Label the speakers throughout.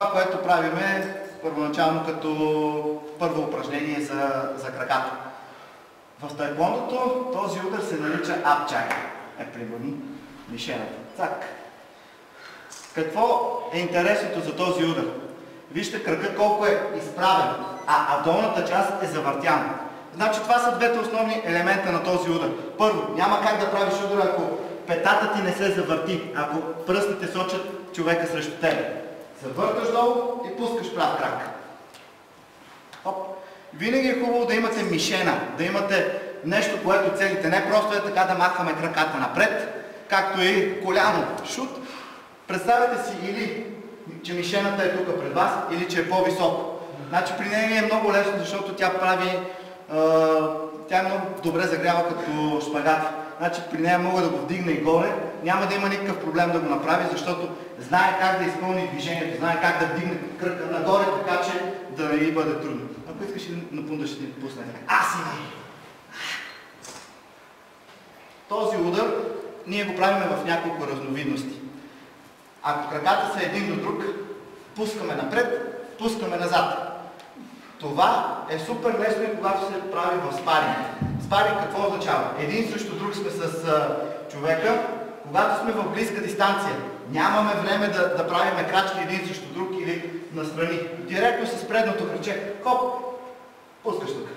Speaker 1: Това, което правим е първоначално като първо упражнение за краката. В таеквондото този удар се нарича апчак. Пригодни мишената. Цак. Какво е интересното за този удар? Вижте крака колко е изправен, а долната част е завъртяна. Значи това са двете основни елемента на този удар. Първо, няма как да правиш удара, ако петата ти не се завърти, ако пръстите сочат човека срещу тебе. Завърташ долу и пускаш прав крак. Хоп. Винаги е хубаво да имате мишена, да имате нещо, което целите. Не просто е така да махаме краката напред, както и коляно, шут. Представете си или, че мишената е тук пред вас, или че е по-високо. Значи при нея е много лесно, защото тя е много добре загрява като шпагат. Значи при нея мога да го вдигна и горе, няма да има никакъв проблем да го направи, защото знае как да изпълни движението, знае как да вдигне кръка нагоре, така че да не й бъде трудно. Ако искаш на пунда ще ни пусне. Този удар ние го правим в няколко разновидности. Ако краката са един до друг, пускаме напред, пускаме назад. Това е супер лесно и когато се прави в спаринг. Спаринг какво означава? Един срещу друг сме с човека, когато сме в близка дистанция. Нямаме време да правим крачки един срещу друг или настрани. Директно с предното кръче. Хоп! Пускаш тук.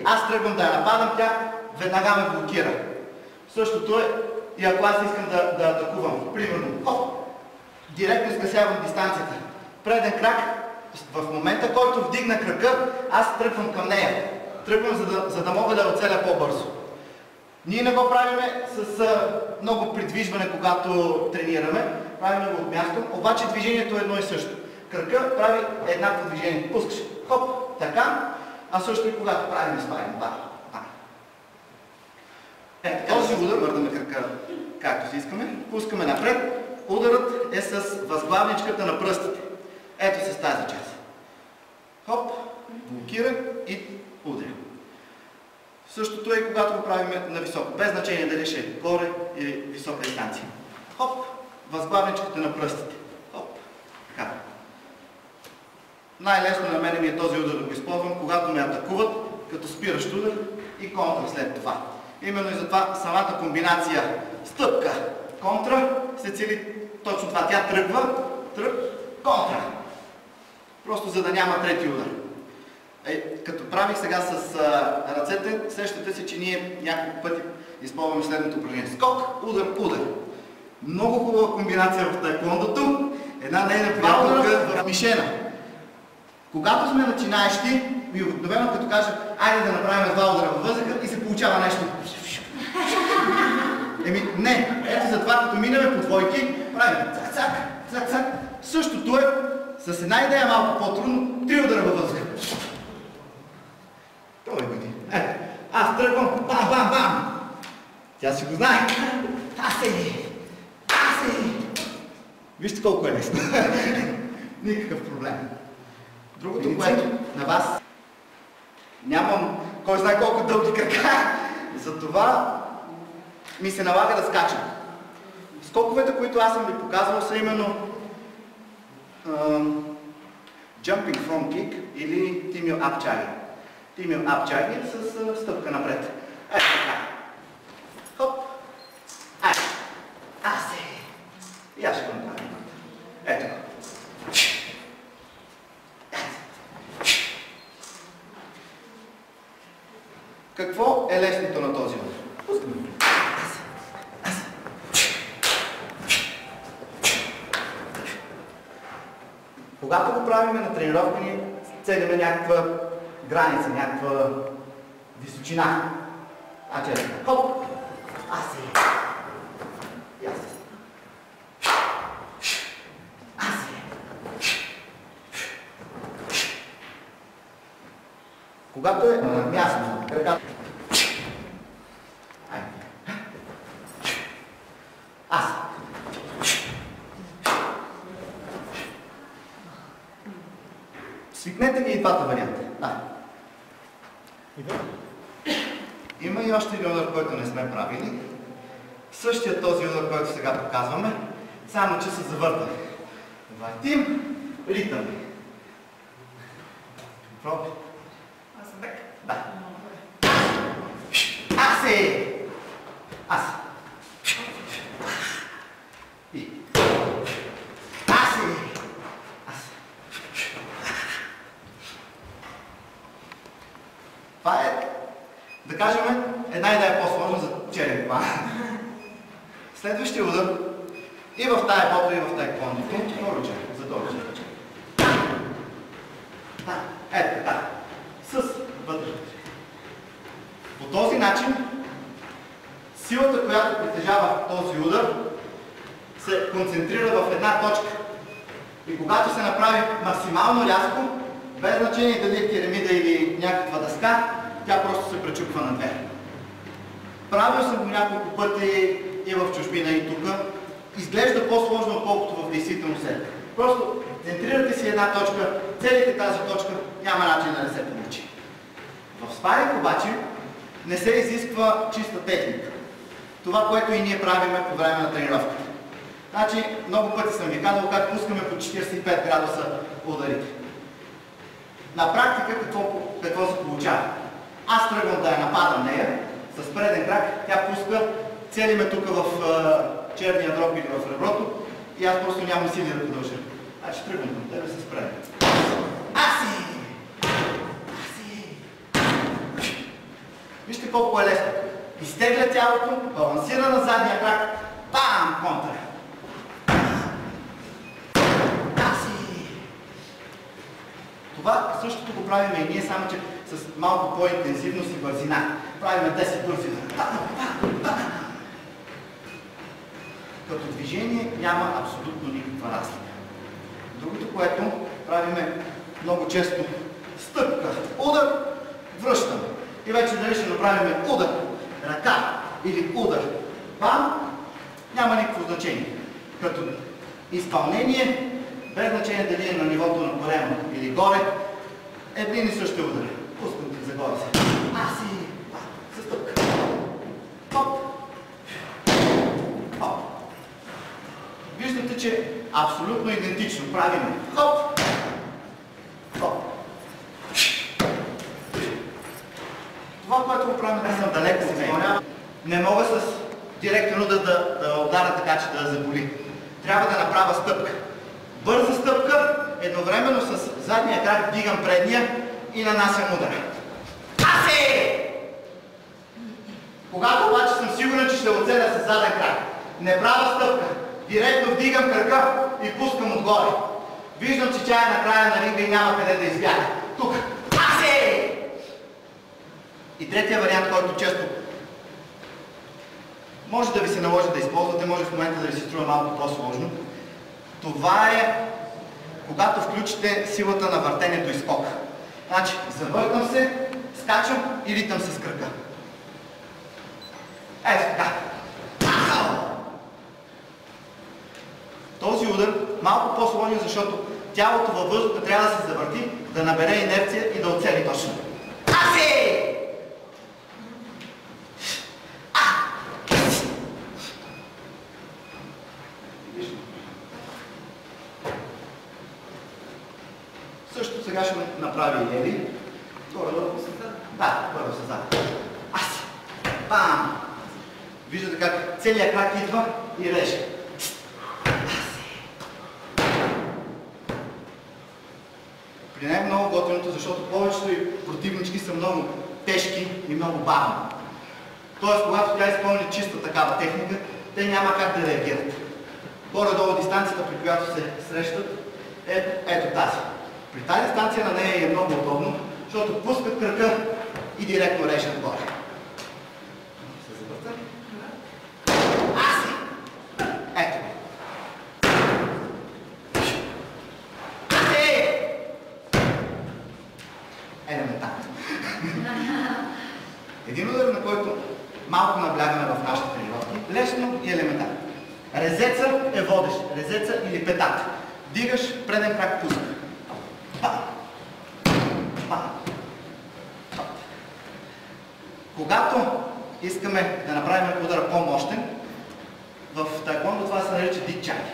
Speaker 1: Аз тръгвам да я нападам, тя веднага ме блокира. Същото е и ако аз искам да атакувам. Примерно, хоп! Директно изгасявам дистанцията. Преден крак. В момента, който вдигна крака, аз тръгвам към нея. Тръгвам, за да мога да я оцеля по-бързо. Ние не го правим с много придвижване, когато тренираме. Правим го от място, обаче движението е едно и също. Крака прави еднакво движение. Пускаш. Хоп, така. А също и когато правим спаринг. Този удар, въртаме крака както си искаме. Пускаме напред. Ударът е с възглавничката на пръстите. Ето с тази част. Хоп, блокира и удря. Същото е когато го правим на високо. Без значение дали ще е горе или висока дистанция. Хоп, възглавничката на пръстите. Хоп, така. Най-лесно на мен ми е този удар да го използвам, когато ме атакуват, като спиращ удар и контра след това. Именно и затова самата комбинация стъпка, контра се цели точно това. Тя тръгва, контра. Просто за да няма трети удар. Като правих сега с ръцете, сещате се, че ние няколко пъти използваме следното упражнение. Скок, удар, удар. Много хубава комбинация в таеквондото. Една нейна приятелка в мишена. Когато сме начинаещи, и обикновено като кажа, айде да направим два удара във въздуха и се получава нещо. Не. Ето затова, като минаме по двойки, правим цак, цак, цак. Същото е с една идея малко по-трудно, три удара във въздуха. Това е година. Аз тръгвам, бам, бам, бам. Тя си го знае. Асе! Вижте колко е лесно. Никакъв проблем. Другото, което на вас, нямам кой знае колко дълги крака, затова ми се налага да скачам. Скоковете, които аз съм ви показвал, са именно Jumping From Kick или Timio Apchagi. Timio Apchagi с стъпка напред. Ето така. Хоп. Асе. И аз ще го направим. Ето го. Какво е лесното на този удар? Пускаме. Когато го правим на тренировка, ни целиме някаква граница, някаква височина. Хоп! Асе! Когато е на място, краката. Свикнете ги и двата варианта. Има и още един удар, който не сме правили. Същия този удар, който сега показваме, само че се завърта. Въртим, ритъм. Пробуй.
Speaker 2: Аз съм бек?
Speaker 1: Да. Асе! Аз. И. Асе! Аз. Това е, да кажем, една идея по-сложна за черен план. Следващия удар и в тая бото, и в тая клонито. Долу черен, за долу черен. Ето така. С вътрешно. По този начин силата, която притежава този удар, се концентрира в една точка. И когато се направи максимално рязко, без значение дали е пирамида или някаква дъска, тя просто се пречупва на две. Правил съм го няколко пъти и в чужбина, и тук. Изглежда по-сложно, отколкото в действителност е. Просто центрирате си една точка, целите тази точка, няма начин да не се получи. В спаринг обаче не се изисква чиста техника. Това, което и ние правиме по време на тренировката. Значи, много пъти съм ви казал как пускаме по 45 градуса ударите. На практика какво се получава? Аз тръгвам да я нападам нея, с преден крак, тя пуска, цели ме тук в черния дроб или в реброто и аз просто нямам сили да продължа. Значи тръгвам към тебе с преден. Аси! Вижте колко е лесно. Изтегля тялото, балансира на задния крак, бам! Контра. Това същото го правим и ние, само че с малко по-интензивност и бързина. Правим 10 бързи. Като движение няма абсолютно никаква разлика. Другото, което правиме много често, стъпка, удар, връщаме. И вече дали ще направим удар, ръка или удар, бам, няма никакво значение. Като изпълнение, без значение дали е на нивото на колено или горе, един и същи удар. Пускам ти загоре се. Аси! За стъпка. Хоп! Хоп! Виждате, че абсолютно идентично правим. Хоп! Хоп! Това, което го правим, не съм далеко от нея. Не мога с директен удар да удара така, че да заболи. Трябва да направя стъпка. Бърза стъпка, едновременно с задния крак вдигам предния и нанасям удара. Асе! Когато обаче съм сигурен, че ще оцеля с заден крак, не правя стъпка, директно вдигам крака и пускам отгоре. Виждам, че тя е на края на ринга и няма къде да избяга. Тук. Асе! И третия вариант, който често може да ви се наложи да използвате, може в момента да ви се струва малко по-сложно. Това е когато включите силата на въртението и скока. Значи, завъртам се, скачам и ритам с крака. Ето така. Този удар малко по-сложен, защото тялото във въздуха трябва да се завърти, да набере инерция и да оцели точно. Аси! Също сега ще направи и леви. Горе-долу. Да, първо се зад. Аси! Бам! Виждате как целият крак идва и реже. При нея е много готиното, защото повечето и противнички са много тежки и много бавни. Тоест, когато тя изпълни чиста такава техника, те няма как да реагират. Горе-долу дистанцията, при която се срещат, е ето тази. При тази дистанция на нея е много удобно, защото пускат крака и директно режат горе. Се завърта. Аси! Ето. Аси! Елементарно. Един удар, на който малко наблягаме в нашите тренировки, лесно и елементарно. Резеца е водещ, резеца или петата. Дигаш, преден крак пуска. Когато искаме да направим удара по-мощен, в таеквондо това се нарича дик чаки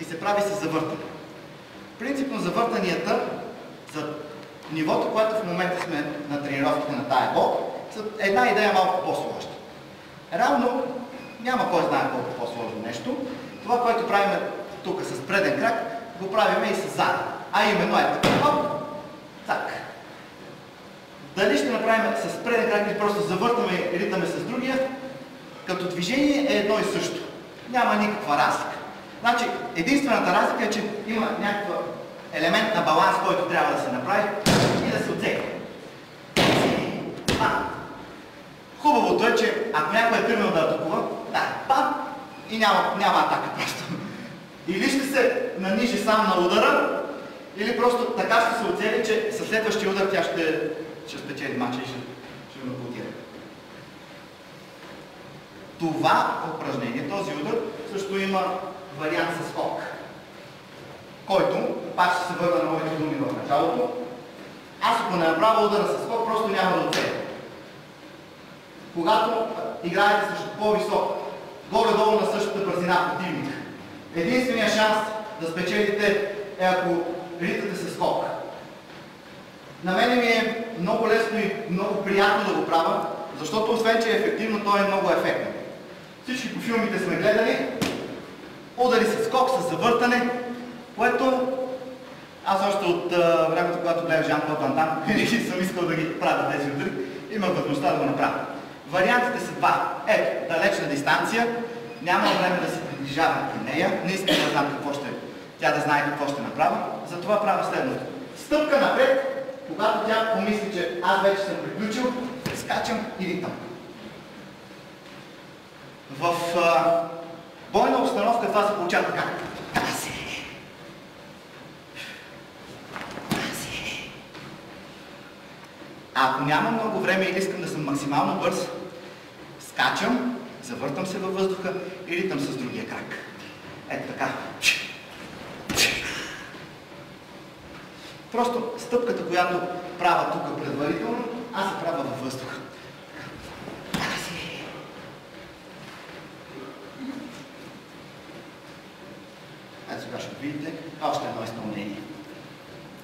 Speaker 1: и се прави с завъртане. Принципно завъртанията за нивото, което в момента сме на тренировките на тая бол, са една идея малко по-сложна. Реално няма кой знае колко по-сложно нещо. Това, което правим тук с преден крак, го правим и с заден. А именно хоп, так. Дали ще направим с преден крак или просто завъртаме и ритаме с другия, като движение е едно и също. Няма никаква разлика. Значи, единствената разлика е, че има някакъв елемент на баланс, който трябва да се направи и да се отсеке. Хубавото е, че ако някой е тръгнал да атакува, пам, и няма атака просто. Или ще се нанижи сам на удара, или просто така ще се оцели, че със следващия удар тя ще спечели мача и ще нокаутира. Това упражнение, този удар, също има вариант с скок, който, пак ще се върна на моите думи в началото, аз ако не направя удара с скок, просто няма да оцеля. Когато играете срещу по-висок, горе-долу на същата бързина противника, единственият шанс да спечелите е ако ритате с скок. На мене ми е много лесно и много приятно да го правя, защото освен, че е ефективно, то е много ефектно. Всички по филмите сме гледали удари с скок, с завъртане, което аз още от времето, когато гледах Жан-Клод Ван Дам, винаги съм искал да ги правя тези удари, имах възможността да го направя. Вариантите са два. Ето, далечна дистанция, няма време да се приближавам към нея, не искам да знам какво ще, тя да знае какво ще направя, затова правя следното. Стъпка напред, когато тя помисли, че аз вече съм приключил, скачам и ритам. В бойна обстановка това се получава така. А ако няма много време или искам да съм максимално бърз, скачам, завъртам се във въздуха и ритам с другия крак. Ето така. Просто стъпката, която правя тук предварително, аз се правя във въздуха. Ето сега ще видите още едно изпълнение.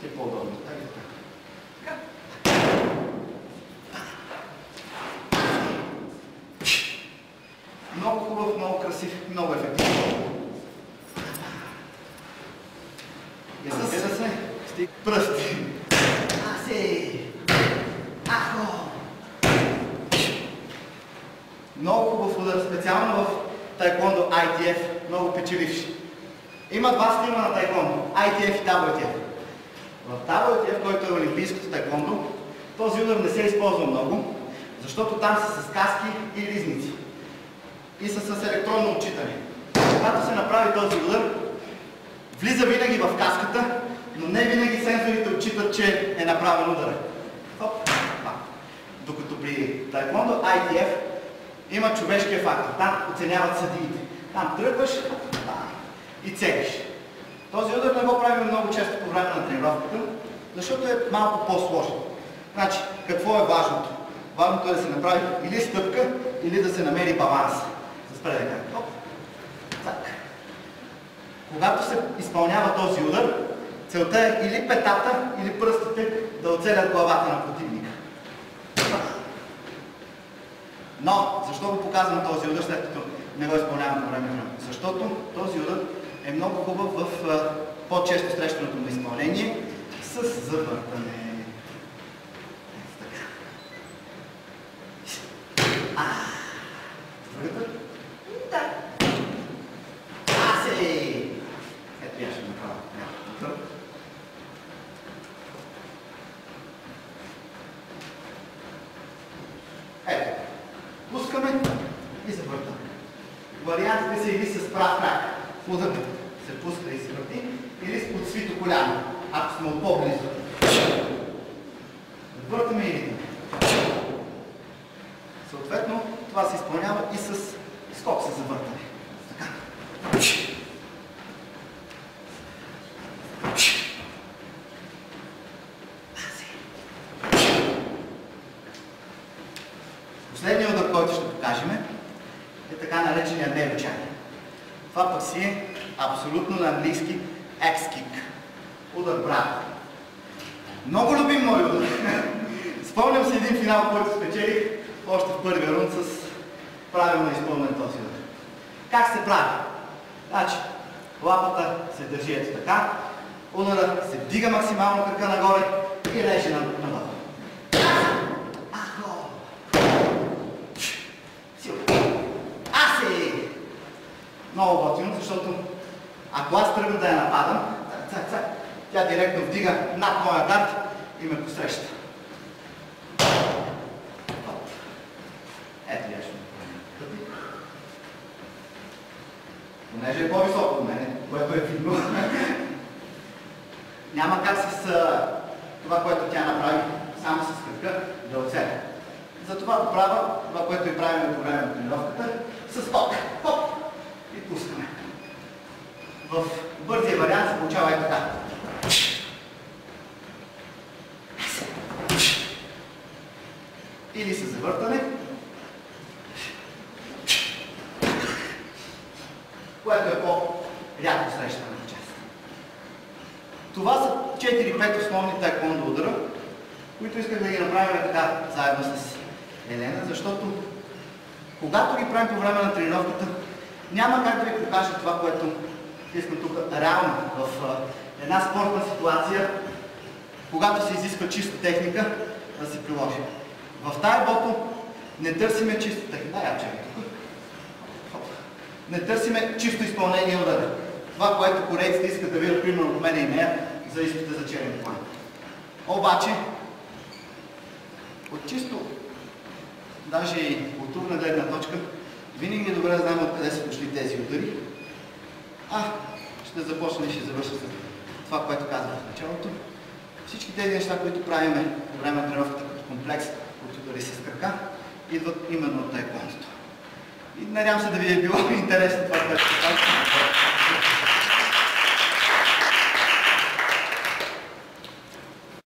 Speaker 1: Те е по-удобно. Много хубав, много красив, много ефективен. Разбира се, стиг пръсти. Ахо! Много хубав удар, специално в тайкондо ITF, много печеливши. Има два стима на тайкондо, ITF и WTF. В WTF, който е олимпийското тайкондо, този удар не се използва много, защото там са с каски и ризници. И са с електронно отчитане. Когато се направи този удар, влиза винаги в каската, но не винаги сензорите отчитат, че е направен удар. Хоп, докато при тайкондо ITF има човешкия фактор. Там оценяват съдиите. Там тръгваш и целиш. Този удар не го правим много често по време на тренировката, защото е малко по-сложен. Значи, какво е важното? Важното е да се направи или стъпка, или да се намери баланс. С преден крак. Хоп. Так. Когато се изпълнява този удар, целта е или петата, или пръстите да оцелят главата на противника. Но, защо го показвам този удар, след като не го изпълнявам по време? Защото този удар е много хубав в по-често срещаното му изпълнение с завъртане. Другата? Да. Ето я ще направя някакъв. Ето. Пускаме и завъртаме. Вариантите са или с прав крак. Ударът се пуска и се върти, или с подсвито коляно, ако сме от по-близо. Въртаме и ритаме. Съответно, това се изпълнява и с скок се завъртане. Така. Последният удар, който ще покажем, е така наречения невечание. Това пък си е абсолютно на английски X-kick. Удар прави. Много любим мой удар. Спомням си един финал, който спечелих още в първия рунд с правилно изпълнен този удар. Как се прави? Значи, лапата се държи ето така, ударът се вдига максимално крака нагоре и лежи надолу. Ахо! Силно. Аси! Много готино, защото ако аз тръгна да я нападам, тя директно вдига над моя гард и ме посреща. Ето я ще ме правим. Понеже е по-високо от мене, което е видно. Няма как с това, което тя направи, само с кръка, да оцеля. Затова го правя това, което и правим по време на тренировката, с скок. Хоп! И пускаме. В бързия вариант се получава и така. Или с завъртане, което е по-рядко срещана част. Това са 4-5 основни таеквондо удара, които исках да ги направим така заедно с Елена, защото когато ги правим по време на тренировката, няма как да ви покажа това, което искам тук реално в една спортна ситуация, когато се изисква чиста техника, да се приложи. В тая бото не търсиме чиста техника. Не търсиме чисто изпълнение удара. Това, което корейците искат да видят примерно от мен и нея за изпита за черен план. Обаче, от чисто, даже и културна гледна точка, винаги е добре да знаем откъде са дошли тези удари. Ще започна и ще завърша с това, което казах в началото. Всички тези неща, които правим по време на тренировката като комплекс от удари с крака, идват именно от таеквондото. И надявам се да ви е било интересно това, което ще кажа.